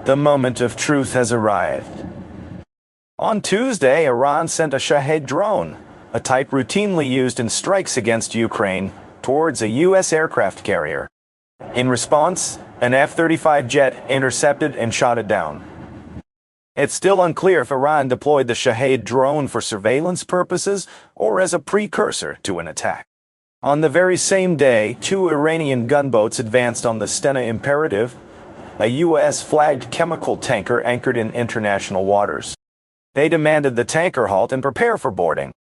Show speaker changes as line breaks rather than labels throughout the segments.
The moment of truth has arrived. On Tuesday, Iran sent a Shahed drone, a type routinely used in strikes against Ukraine, towards a U.S. aircraft carrier. In response, an F-35 jet intercepted and shot it down. It's still unclear if Iran deployed the Shahed drone for surveillance purposes or as a precursor to an attack. On the very same day, 2 Iranian gunboats advanced on the Stena Imperative, a U.S.-flagged chemical tanker anchored in international waters. They demanded the tanker halt and prepare for boarding.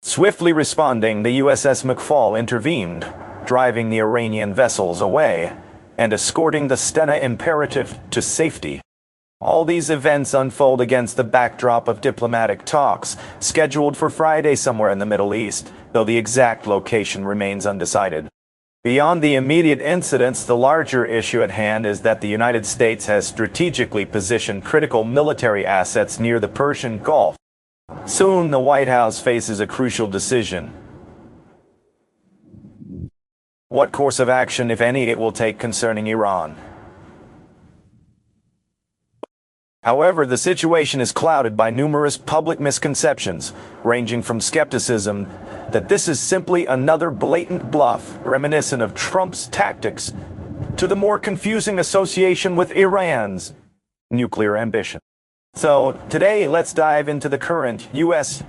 Swiftly responding, the USS McFall intervened, driving the Iranian vessels away and escorting the Stena Imperative to safety. All these events unfold against the backdrop of diplomatic talks scheduled for Friday somewhere in the Middle East, though the exact location remains undecided. Beyond the immediate incidents, the larger issue at hand is that the United States has strategically positioned critical military assets near the Persian Gulf. Soon, the White House faces a crucial decision. What course of action, if any, it will take concerning Iran. However, the situation is clouded by numerous public misconceptions, ranging from skepticism that this is simply another blatant bluff reminiscent of Trump's tactics, to the more confusing association with Iran's nuclear ambition. So, today, let's dive into the current U.S.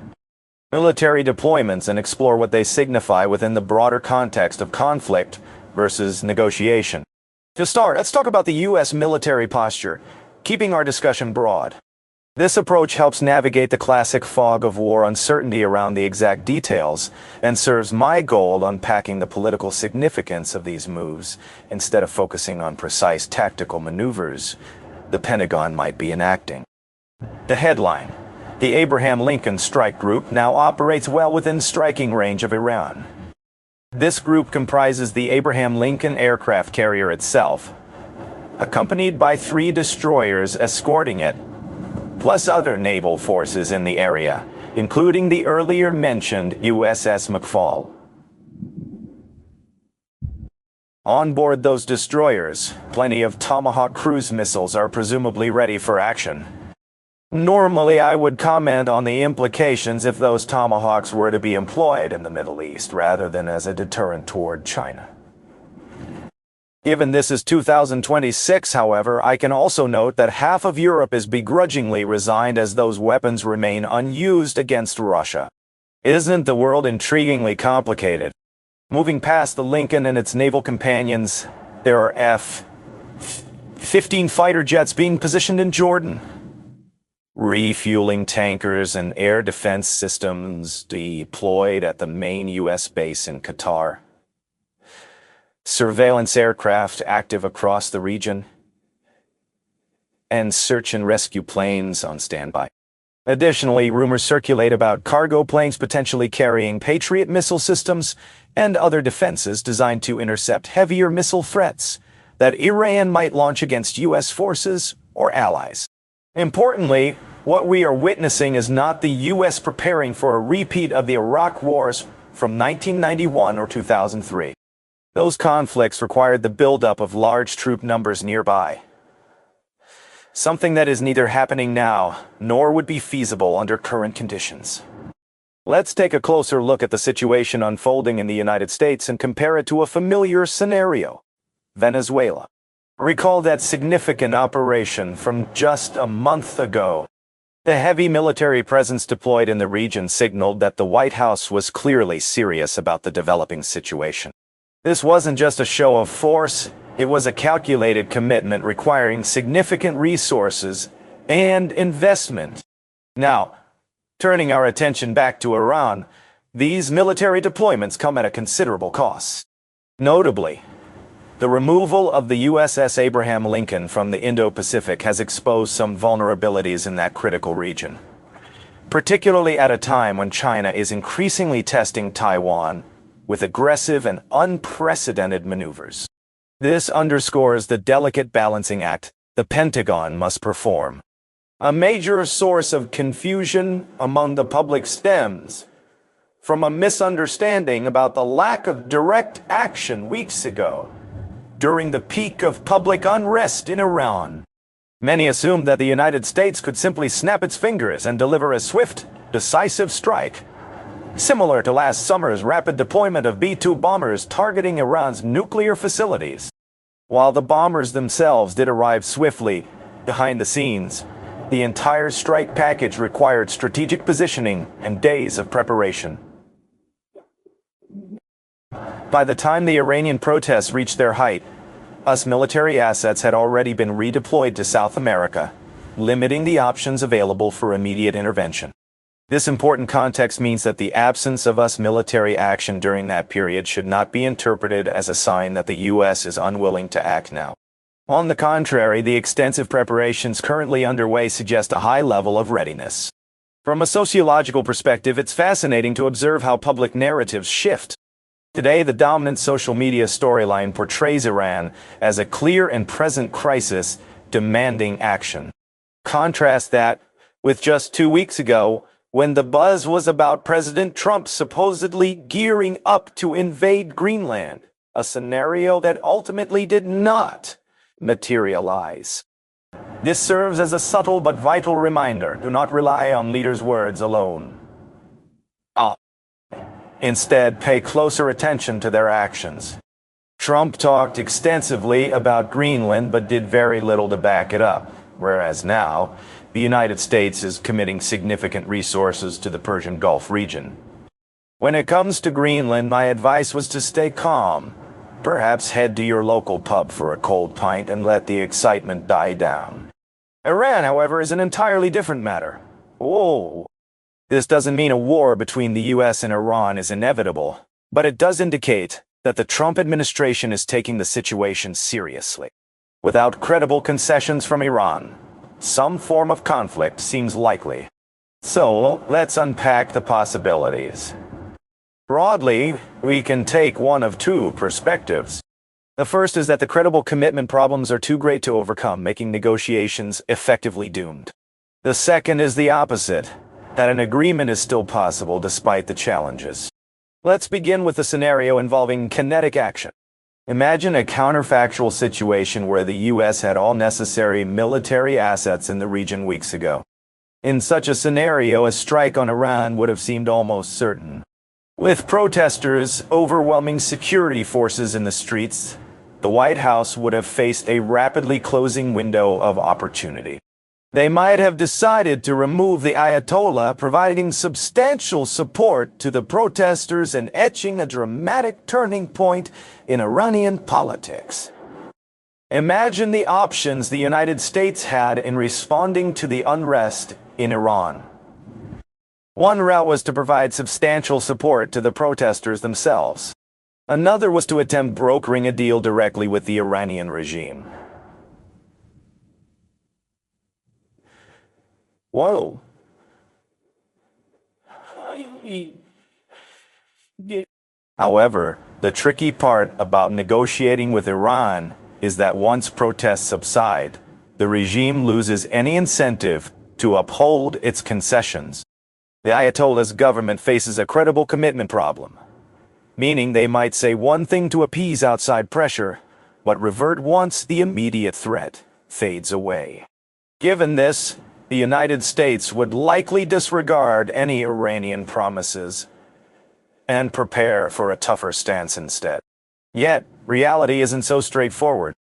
military deployments and explore what they signify within the broader context of conflict versus negotiation. To start, let's talk about the U.S. military posture, keeping our discussion broad. This approach helps navigate the classic fog of war uncertainty around the exact details, and serves my goal unpacking the political significance of these moves, instead of focusing on precise tactical maneuvers the Pentagon might be enacting. The headline: the Abraham Lincoln Strike Group now operates well within striking range of Iran. This group comprises the Abraham Lincoln aircraft carrier itself, accompanied by 3 destroyers escorting it, plus other naval forces in the area, including the earlier mentioned USS McFall. On board those destroyers, plenty of Tomahawk cruise missiles are presumably ready for action. Normally, I would comment on the implications if those Tomahawks were to be employed in the Middle East rather than as a deterrent toward China. Given this is 2026, however, I can also note that half of Europe is begrudgingly resigned as those weapons remain unused against Russia. Isn't the world intriguingly complicated? Moving past the Lincoln and its naval companions, there are F-15 fighter jets being positioned in Jordan, refueling tankers and air defense systems deployed at the main U.S. base in Qatar, surveillance aircraft active across the region, and search and rescue planes on standby. Additionally, rumors circulate about cargo planes potentially carrying Patriot missile systems and other defenses designed to intercept heavier missile threats that Iran might launch against U.S. forces or allies. Importantly, what we are witnessing is not the U.S. preparing for a repeat of the Iraq wars from 1991 or 2003. Those conflicts required the buildup of large troop numbers nearby, something that is neither happening now nor would be feasible under current conditions. Let's take a closer look at the situation unfolding in the United States and compare it to a familiar scenario: Venezuela. Recall that significant operation from just a month ago. The heavy military presence deployed in the region signaled that the White House was clearly serious about the developing situation. This wasn't just a show of force, it was a calculated commitment requiring significant resources and investment. Now, turning our attention back to Iran, these military deployments come at a considerable cost. Notably, the removal of the USS Abraham Lincoln from the Indo-Pacific has exposed some vulnerabilities in that critical region, particularly at a time when China is increasingly testing Taiwan with aggressive and unprecedented maneuvers. This underscores the delicate balancing act the Pentagon must perform. A major source of confusion among the public stems from a misunderstanding about the lack of direct action weeks ago, during the peak of public unrest in Iran. Many assumed that the United States could simply snap its fingers and deliver a swift, decisive strike, similar to last summer's rapid deployment of B-2 bombers targeting Iran's nuclear facilities. While the bombers themselves did arrive swiftly, behind the scenes, the entire strike package required strategic positioning and days of preparation. By the time the Iranian protests reached their height, US military assets had already been redeployed to South America, limiting the options available for immediate intervention. This important context means that the absence of US military action during that period should not be interpreted as a sign that the US is unwilling to act now. On the contrary, the extensive preparations currently underway suggest a high level of readiness. From a sociological perspective, it's fascinating to observe how public narratives shift. Today, the dominant social media storyline portrays Iran as a clear and present crisis demanding action. Contrast that with just 2 weeks ago, when the buzz was about President Trump supposedly gearing up to invade Greenland, a scenario that ultimately did not materialize. This serves as a subtle but vital reminder: do not rely on leaders' words alone. Instead, pay closer attention to their actions. Trump talked extensively about Greenland but did very little to back it up, whereas now, the United States is committing significant resources to the Persian Gulf region. When it comes to Greenland, my advice was to stay calm. Perhaps head to your local pub for a cold pint and let the excitement die down. Iran, however, is an entirely different matter. This doesn't mean a war between the US and Iran is inevitable, but it does indicate that the Trump administration is taking the situation seriously. Without credible concessions from Iran, some form of conflict seems likely. So, let's unpack the possibilities. Broadly, we can take one of two perspectives. The first is that the credible commitment problems are too great to overcome, making negotiations effectively doomed. The second is the opposite, that an agreement is still possible despite the challenges. Let's begin with a scenario involving kinetic action. Imagine a counterfactual situation where the US had all necessary military assets in the region weeks ago. In such a scenario, a strike on Iran would have seemed almost certain. With protesters overwhelming security forces in the streets, the White House would have faced a rapidly closing window of opportunity. They might have decided to remove the Ayatollah, providing substantial support to the protesters and etching a dramatic turning point in Iranian politics. Imagine the options the United States had in responding to the unrest in Iran. One route was to provide substantial support to the protesters themselves. Another was to attempt brokering a deal directly with the Iranian regime. Whoa. However, the tricky part about negotiating with Iran is that once protests subside, the regime loses any incentive to uphold its concessions. The Ayatollah's government faces a credible commitment problem, meaning they might say one thing to appease outside pressure, but revert once the immediate threat fades away. Given this, the United States would likely disregard any Iranian promises and prepare for a tougher stance instead. Yet, reality isn't so straightforward.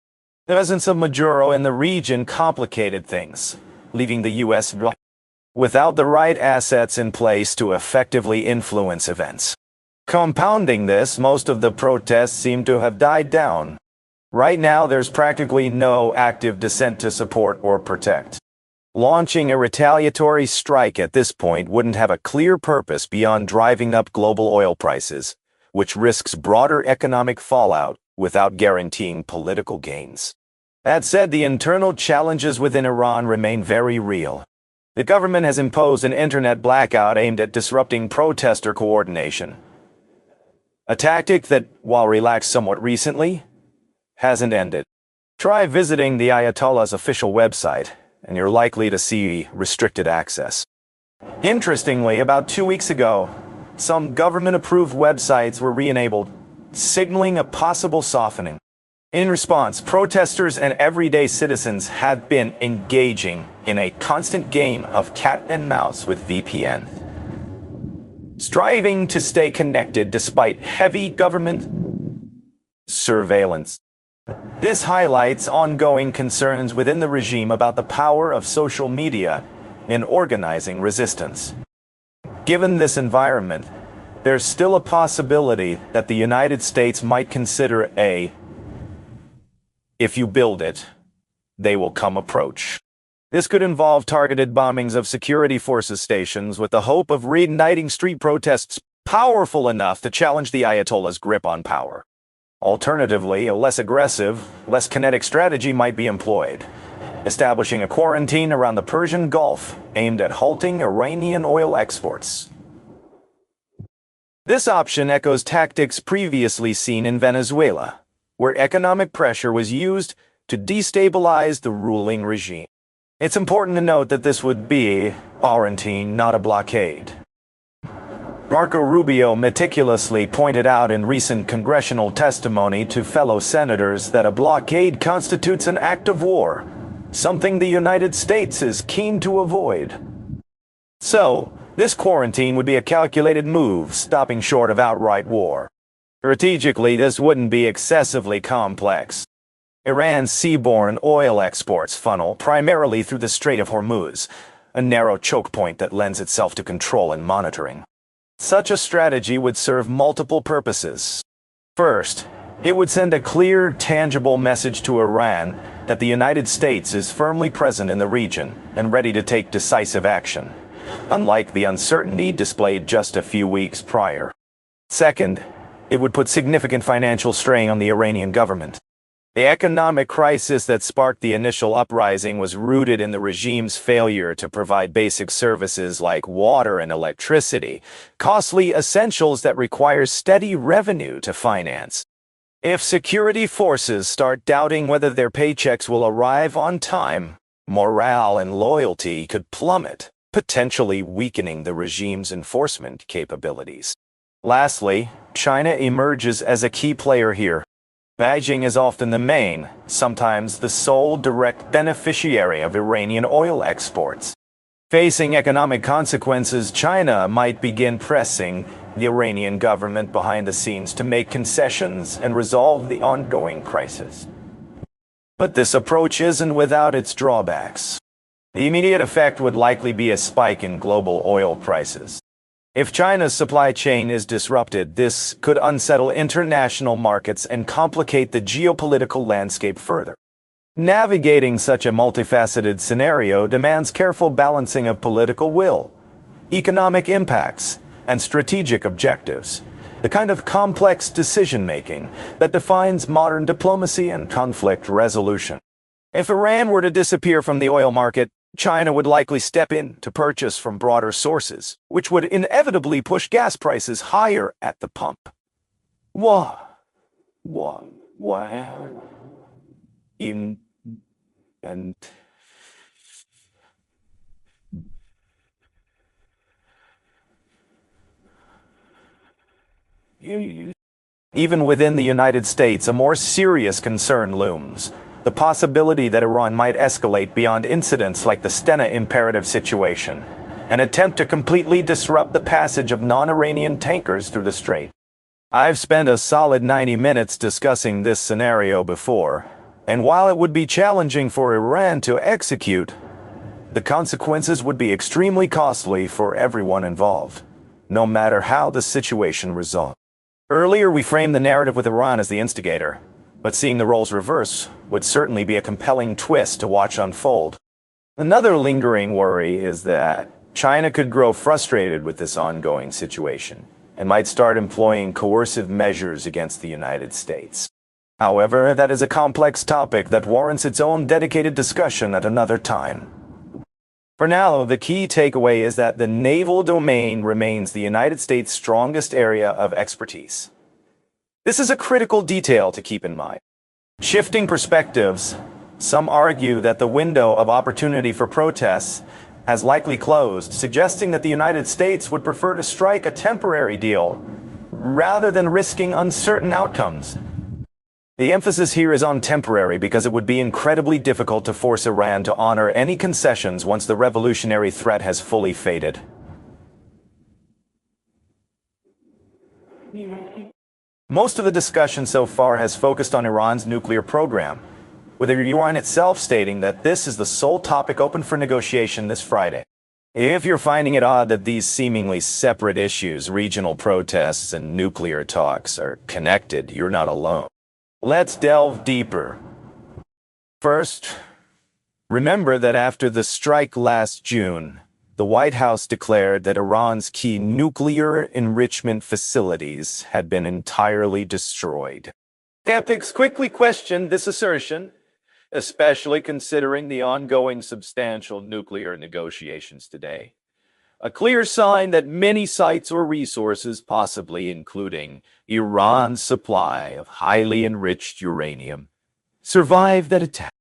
The presence of Maduro in the region complicated things, leaving the U.S. without the right assets in place to effectively influence events. Compounding this, most of the protests seem to have died down. Right now, there's practically no active dissent to support or protect. Launching a retaliatory strike at this point wouldn't have a clear purpose beyond driving up global oil prices, which risks broader economic fallout without guaranteeing political gains. That said, the internal challenges within Iran remain very real. The government has imposed an internet blackout aimed at disrupting protester coordination, a tactic that, while relaxed somewhat recently, hasn't ended. Try visiting the Ayatollah's official website, and you're likely to see restricted access. Interestingly, about 2 weeks ago, some government-approved websites were re-enabled, signaling a possible softening. In response, protesters and everyday citizens have been engaging in a constant game of cat and mouse with VPN, striving to stay connected despite heavy government surveillance. This highlights ongoing concerns within the regime about the power of social media in organizing resistance. Given this environment, there's still a possibility that the United States might consider a "if you build it, they will come" approach. This could involve targeted bombings of security forces stations with the hope of reigniting street protests powerful enough to challenge the Ayatollah's grip on power. Alternatively, a less aggressive, less kinetic strategy might be employed, establishing a quarantine around the Persian Gulf aimed at halting Iranian oil exports. This option echoes tactics previously seen in Venezuela, where economic pressure was used to destabilize the ruling regime. It's important to note that this would be a quarantine, not a blockade. Marco Rubio meticulously pointed out in recent congressional testimony to fellow senators that a blockade constitutes an act of war, something the United States is keen to avoid. So, this quarantine would be a calculated move, stopping short of outright war. Strategically, this wouldn't be excessively complex. Iran's seaborne oil exports funnel primarily through the Strait of Hormuz, a narrow choke point that lends itself to control and monitoring. Such a strategy would serve multiple purposes. First, it would send a clear, tangible message to Iran that the United States is firmly present in the region and ready to take decisive action, unlike the uncertainty displayed just a few weeks prior. Second, it would put significant financial strain on the Iranian government. The economic crisis that sparked the initial uprising was rooted in the regime's failure to provide basic services like water and electricity, costly essentials that require steady revenue to finance. If security forces start doubting whether their paychecks will arrive on time, morale and loyalty could plummet, potentially weakening the regime's enforcement capabilities. Lastly, China emerges as a key player here. Beijing is often the main, sometimes the sole direct beneficiary of Iranian oil exports. Facing economic consequences, China might begin pressing the Iranian government behind the scenes to make concessions and resolve the ongoing crisis. But this approach isn't without its drawbacks. The immediate effect would likely be a spike in global oil prices. If China's supply chain is disrupted, this could unsettle international markets and complicate the geopolitical landscape further. Navigating such a multifaceted scenario demands careful balancing of political will, economic impacts, and strategic objectives, the kind of complex decision-making that defines modern diplomacy and conflict resolution. If Iran were to disappear from the oil market, China would likely step in to purchase from broader sources, which would inevitably push gas prices higher at the pump. Even within the United States, a more serious concern looms. The possibility that Iran might escalate beyond incidents like the Stena Imperative situation, an attempt to completely disrupt the passage of non-Iranian tankers through the strait. I've spent a solid 90 minutes discussing this scenario before, and while it would be challenging for Iran to execute, the consequences would be extremely costly for everyone involved, no matter how the situation resolves. Earlier, we framed the narrative with Iran as the instigator, but seeing the roles reverse would certainly be a compelling twist to watch unfold. Another lingering worry is that China could grow frustrated with this ongoing situation and might start employing coercive measures against the United States. However, that is a complex topic that warrants its own dedicated discussion at another time. For now, the key takeaway is that the naval domain remains the United States' strongest area of expertise. This is a critical detail to keep in mind. Shifting perspectives, some argue that the window of opportunity for protests has likely closed, suggesting that the United States would prefer to strike a temporary deal rather than risking uncertain outcomes. The emphasis here is on temporary because it would be incredibly difficult to force Iran to honor any concessions once the revolutionary threat has fully faded. Most of the discussion so far has focused on Iran's nuclear program, with Iran itself stating that this is the sole topic open for negotiation this Friday. If you're finding it odd that these seemingly separate issues, regional protests and nuclear talks, are connected, you're not alone. Let's delve deeper. First, remember that after the strike last June, the White House declared that Iran's key nuclear enrichment facilities had been entirely destroyed. Skeptics quickly questioned this assertion, especially considering the ongoing substantial nuclear negotiations today. A clear sign that many sites or resources, possibly including Iran's supply of highly enriched uranium, survived that attack.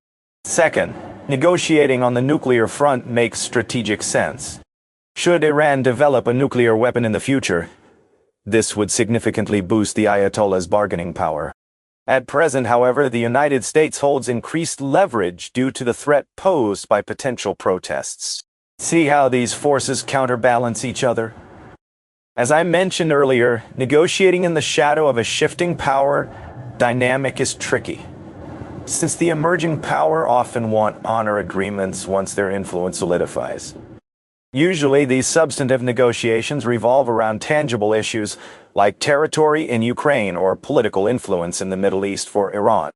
Second, negotiating on the nuclear front makes strategic sense. Should Iran develop a nuclear weapon in the future, this would significantly boost the Ayatollah's bargaining power. At present, however, the United States holds increased leverage due to the threat posed by potential protests. See how these forces counterbalance each other? As I mentioned earlier, negotiating in the shadow of a shifting power dynamic is tricky, since the emerging power often want honor agreements once their influence solidifies. Usually, these substantive negotiations revolve around tangible issues like territory in Ukraine or political influence in the Middle East for Iran.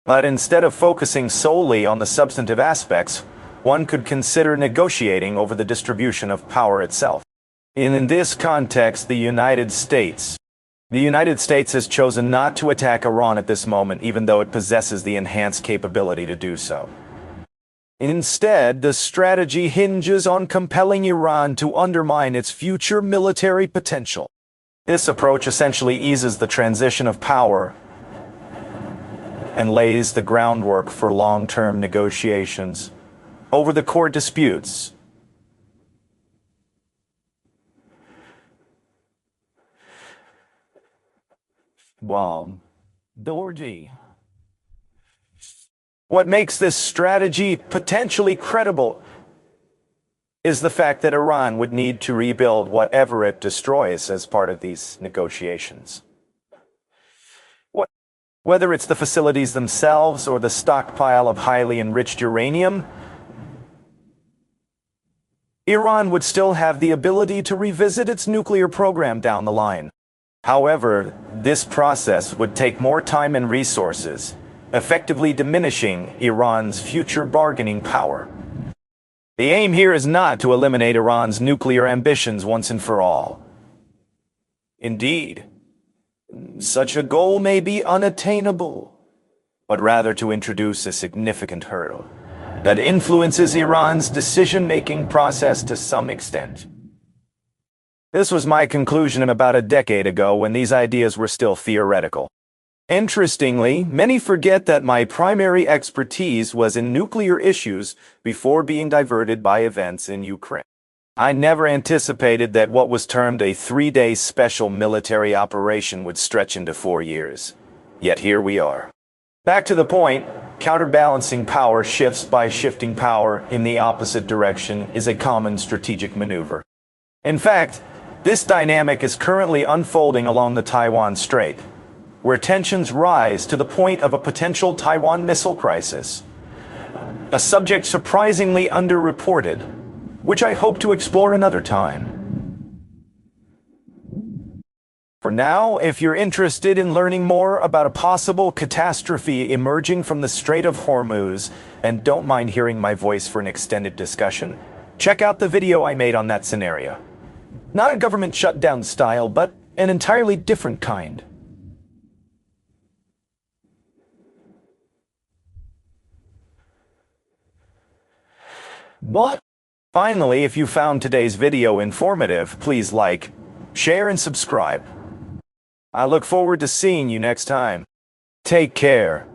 But instead of focusing solely on the substantive aspects, one could consider negotiating over the distribution of power itself. In this context, the United States has chosen not to attack Iran at this moment, even though it possesses the enhanced capability to do so. Instead, the strategy hinges on compelling Iran to undermine its future military potential. This approach essentially eases the transition of power and lays the groundwork for long-term negotiations over the core disputes. What makes this strategy potentially credible is the fact that Iran would need to rebuild whatever it destroys as part of these negotiations. Whether it's the facilities themselves or the stockpile of highly enriched uranium, Iran would still have the ability to revisit its nuclear program down the line. However, this process would take more time and resources, effectively diminishing Iran's future bargaining power. The aim here is not to eliminate Iran's nuclear ambitions once and for all. Indeed, such a goal may be unattainable, but rather to introduce a significant hurdle that influences Iran's decision-making process to some extent. This was my conclusion about a decade ago when these ideas were still theoretical. Interestingly, many forget that my primary expertise was in nuclear issues before being diverted by events in Ukraine. I never anticipated that what was termed a 3-day special military operation would stretch into 4 years. Yet here we are. Back to the point, counterbalancing power shifts by shifting power in the opposite direction is a common strategic maneuver. In fact, this dynamic is currently unfolding along the Taiwan Strait, where tensions rise to the point of a potential Taiwan missile crisis, a subject surprisingly underreported, which I hope to explore another time. For now, if you're interested in learning more about a possible catastrophe emerging from the Strait of Hormuz and don't mind hearing my voice for an extended discussion, check out the video I made on that scenario. Not a government shutdown style, but an entirely different kind. But finally, if you found today's video informative, please like, share, and subscribe. I look forward to seeing you next time. Take care.